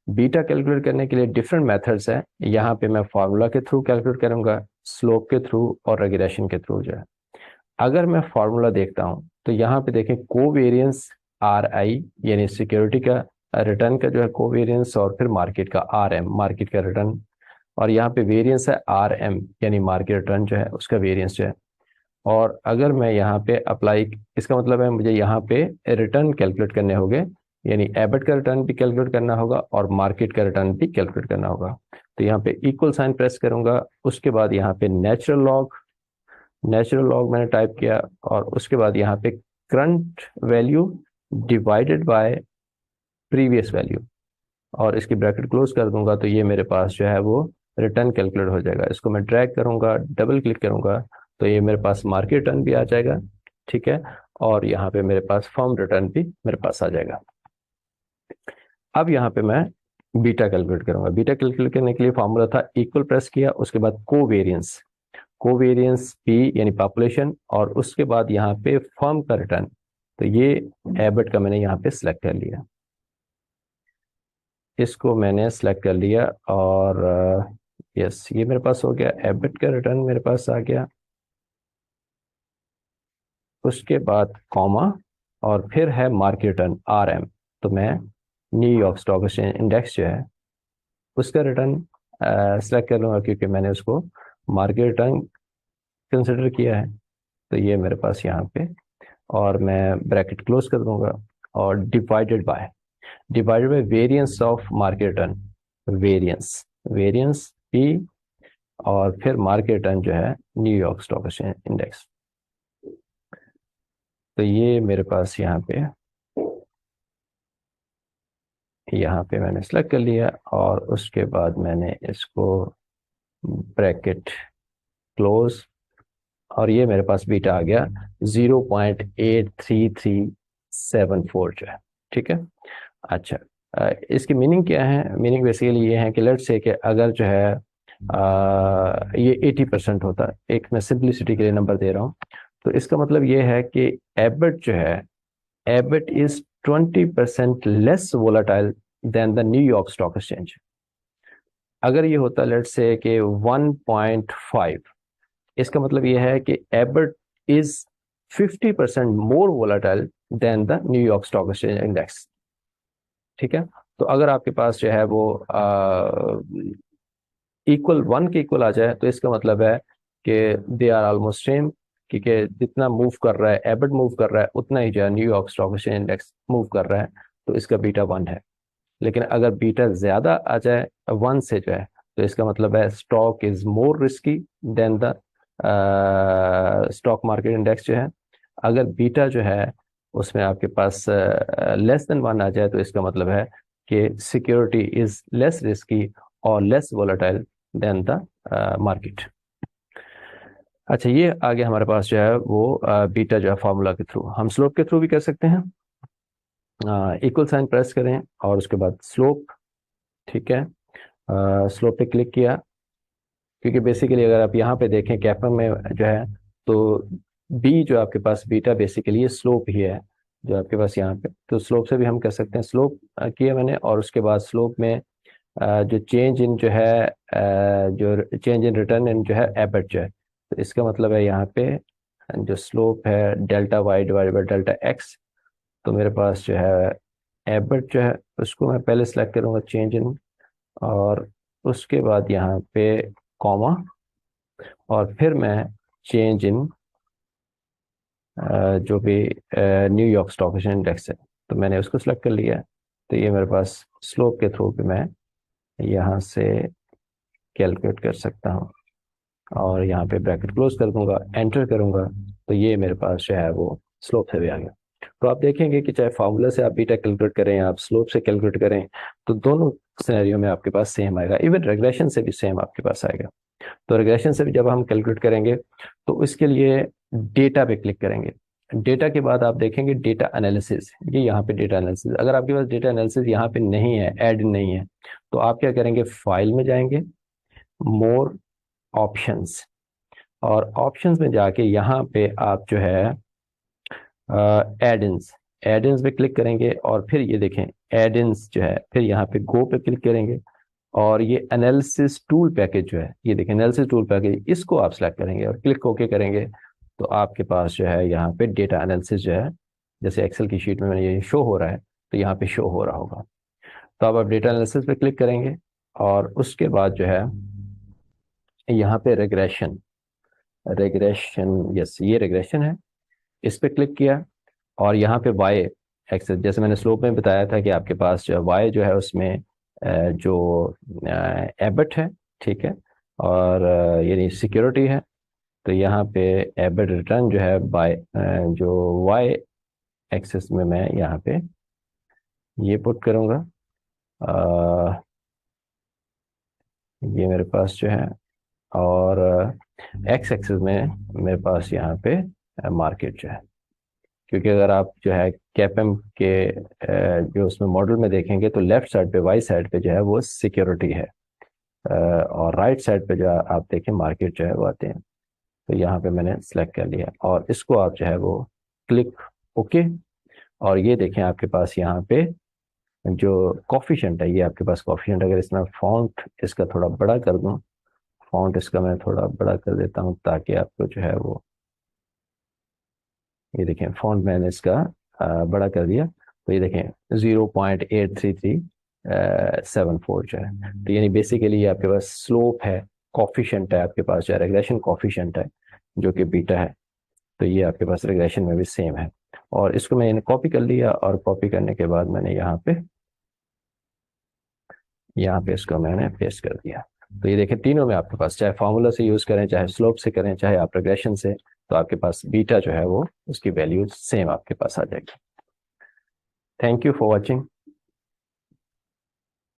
Beta calculate करने के लिए डिफरेंट मेथड्स हैं। यहाँ पे मैं फार्मूला के थ्रू कैलकुलेट करूंगा, स्लोप के थ्रू और रेग्रेशन के थ्रू जो है। अगर मैं फार्मूला देखता हूँ तो यहाँ पे देखें कोवेरियंस आर आई यानी सिक्योरिटी का रिटर्न का जो है कोवेरियंस, और फिर मार्केट का आर एम मार्केट का रिटर्न, और यहाँ पे वेरियंस है आर एम यानी मार्केट रिटर्न जो है उसका वेरियंस जो है। और अगर मैं यहाँ पे अप्लाई, इसका मतलब है मुझे यहाँ पे रिटर्न कैलकुलेट करने होंगे, यानी एबट का रिटर्न भी कैलकुलेट करना होगा और मार्केट का रिटर्न भी कैलकुलेट करना होगा। तो यहाँ पे इक्वल साइन प्रेस करूंगा, उसके बाद यहाँ पे नेचुरल लॉग मैंने टाइप किया, और उसके बाद यहाँ पे current value divided by previous value, और इसकी ब्रैकेट क्लोज कर दूंगा। तो ये मेरे पास जो है वो रिटर्न कैलकुलेट हो जाएगा। इसको मैं ड्रैग करूंगा, डबल क्लिक करूंगा, तो ये मेरे पास मार्केट रिटर्न भी आ जाएगा, ठीक है। और यहाँ पे मेरे पास फर्म रिटर्न भी मेरे पास आ जाएगा। अब यहाँ पे मैं बीटा कैलकुलेट करूंगा। बीटा कैलकुलेट करने के लिए फॉर्मूला था इक्वल प्रेस किया, उसके बाद कोवेरियंस पी यानी पॉपुलेशन, और उसके बाद यहाँ पे फर्म का रिटर्न। तो ये एबट का मैंने यहाँ पे सिलेक्ट कर लिया, इसको मैंने सेलेक्ट कर लिया, और यस ये मेरे पास हो गया, एबट का रिटर्न मेरे पास आ गया। उसके बाद कॉमा, और फिर है मार्केट रिटर्न आर एम। तो मैं न्यूयॉर्क स्टॉक एक्सचेंज इंडेक्स जो है उसका रिटर्न सेलेक्ट कर लूँगा, क्योंकि मैंने उसको मार्केट रिटर्न कंसिडर किया है। तो ये मेरे पास यहाँ पे, और मैं ब्रैकेट क्लोज कर दूंगा, और divided by variance of market return, variance P, और फिर मार्केट रिटर्न जो है न्यूयॉर्क स्टॉक एक्सचेंज इंडेक्स। तो ये मेरे पास यहाँ पे मैंने सेलेक्ट कर लिया, और उसके बाद मैंने इसको ब्रैकेट क्लोज, और ये मेरे पास बीटा आ गया 0.83374 जो है, ठीक है। अच्छा, इसकी मीनिंग क्या है? मीनिंग बेसिकली ये है कि लेट्स से कि अगर जो है ये 80% होता है, एक मैं सिंपलिसिटी के लिए नंबर दे रहा हूँ, तो इसका मतलब ये है कि एबट जो है, Abbott is 20% less volatile than the New York stock exchange. अगर ये होता लेट्स से कि 1.5, इसका मतलब ये है कि Abbott is 50% more volatile than the New York stock exchange index, ठीक है। तो अगर आपके पास जो है वो इक्वल 1 के इक्वल आ जाए, तो इसका मतलब है कि दे आर ऑलमोस्ट सेम, क्योंकि जितना मूव कर रहा है एबट मूव कर रहा है, उतना ही जो है New York stock exchange index move कर रहा है। तो इसका बीटा 1 है। लेकिन अगर बीटा ज्यादा आ जाए 1 से जो है, तो इसका मतलब है stock is more risky than the stock market index जो है। अगर बीटा जो है उसमें आपके पास लेस देन 1 आ जाए, तो इसका मतलब है कि सिक्योरिटी इज लेस रिस्की और less volatile than the market. अच्छा, ये आगे हमारे पास जो है वो बीटा जो है फार्मूला के थ्रू, हम स्लोप के थ्रू भी कर सकते हैं। इक्वल साइन प्रेस करें और उसके बाद स्लोप, ठीक है। स्लोप पे क्लिक किया, क्योंकि बेसिकली अगर आप यहाँ पे देखें कैपम में जो है, तो बी जो आपके पास बीटा बेसिकली ये स्लोप ही है जो आपके पास यहाँ पे। तो स्लोप से भी हम कर सकते हैं, स्लोप किया मैंने, और उसके बाद स्लोप में जो चेंज इन जो है जो चेंज इन रिटर्न इन जो है एबट जो है, तो इसका मतलब है यहाँ पे जो स्लोप है delta Y divide by delta X. तो मेरे पास जो है एबट जो है उसको मैं पहले सेलेक्ट करूँगा चेंज इन, और उसके बाद यहाँ पे कॉमा, और फिर मैं चेंज इन जो भी न्यूयॉर्क स्टॉक एक्सचेंज इंडेक्स है, तो मैंने उसको सेलेक्ट कर लिया है। तो ये मेरे पास स्लोप के थ्रू भी मैं यहाँ से कैलकुलेट कर सकता हूँ, और यहाँ पे ब्रैकेट क्लोज कर दूंगा, एंटर करूंगा, तो ये मेरे पास जो है वो स्लोप से भी आ गया। तो आप देखेंगे कि चाहे फार्मूला से आप बीटा कैलकुलेट करें या आप स्लोप से कैलकुलेट करें, तो दोनों सिनेरियो में आपके पास सेम आएगा। इवन रेग्रेशन से भी सेम आपके पास आएगा। तो रिग्रेशन से भी जब हम कैलकुलेट करेंगे, तो इसके लिए डेटा पे क्लिक करेंगे। डेटा के बाद आप देखेंगे डेटा एनालिसिस, ये यहाँ पे डेटा एनालिसिस। अगर आपके पास डेटा एनालिसिस यहाँ पे नहीं है, ऐड नहीं है, तो आप क्या करेंगे, फाइल में जाएंगे, मोर ऑप्शंस, और ऑप्शंस में जाके यहाँ पे आप जो है एड इन्स पे क्लिक करेंगे, और फिर ये देखें एडिन्स जो है, फिर यहाँ पे गो पे क्लिक करेंगे और ये एनालिसिस टूल पैकेज जो है, ये देखिए एनालिसिस टूल पैकेज, इसको आप सेलेक्ट करेंगे और क्लिक ओके करेंगे तो आपके पास जो है यहाँ पे डेटा एनालिसिस जो है, जैसे एक्सेल की शीट में मैंने ये शो हो रहा है तो यहाँ पे शो हो रहा होगा। तो अब आप डेटा एनालिसिस पे क्लिक करेंगे और उसके बाद जो है यहाँ पे रेग्रेशन, यस ये रेग्रेशन है, इस पे क्लिक किया और यहाँ पे वाई एक्सेस, जैसे मैंने स्लोप में बताया था कि आपके पास जो वाई जो है उसमें जो एबट है, ठीक है, और यानी सिक्योरिटी है, तो यहाँ पे एबट रिटर्न जो है बाय जो वाई एक्सेस में मैं यहाँ पे ये पुट करूँगा। ये मेरे पास जो है, और एक्स एक्सेस में मेरे पास यहाँ पे मार्केट जो है, क्योंकि अगर आप जो है कैपम के जो उसमें मॉडल में देखेंगे तो लेफ्ट साइड पे, वाई साइड पे जो है वो सिक्योरिटी है, और राइट साइड पे जो आप देखें मार्केट जो है वो आते हैं। तो यहाँ पे मैंने सेलेक्ट कर लिया और इसको आप जो है वो क्लिक ओके, और ये देखें आपके पास यहाँ पे जो कॉफिशेंट है, ये आपके पास कॉफिशेंट, अगर इसमें फॉन्ट इसका थोड़ा बड़ा कर दूं, फॉन्ट इसका मैं थोड़ा बड़ा कर देता हूँ ताकि आपको जो है वो, ये देखें फॉन्ट मैंने इसका बड़ा कर दिया, तो ये देखें 0.83374 जो है, तो यानी बेसिकली ये आपके पास स्लोप है, कॉफिशेंट है आपके पास, जो रेग्रेशन कॉफिशेंट है जो कि बीटा है, तो ये आपके पास रेग्रेशन में भी सेम है। और इसको मैंने कॉपी कर लिया और कॉपी करने के बाद मैंने यहाँ पे इसको मैंने पेस्ट कर दिया। तो ये देखें तीनों में आपके पास, चाहे फार्मूला से यूज करें, चाहे स्लोप से करें, चाहे आप रेग्रेशन से, तो आपके पास बीटा जो है वो उसकी वैल्यू सेम आपके पास आ जाएगी। Thank you for watching.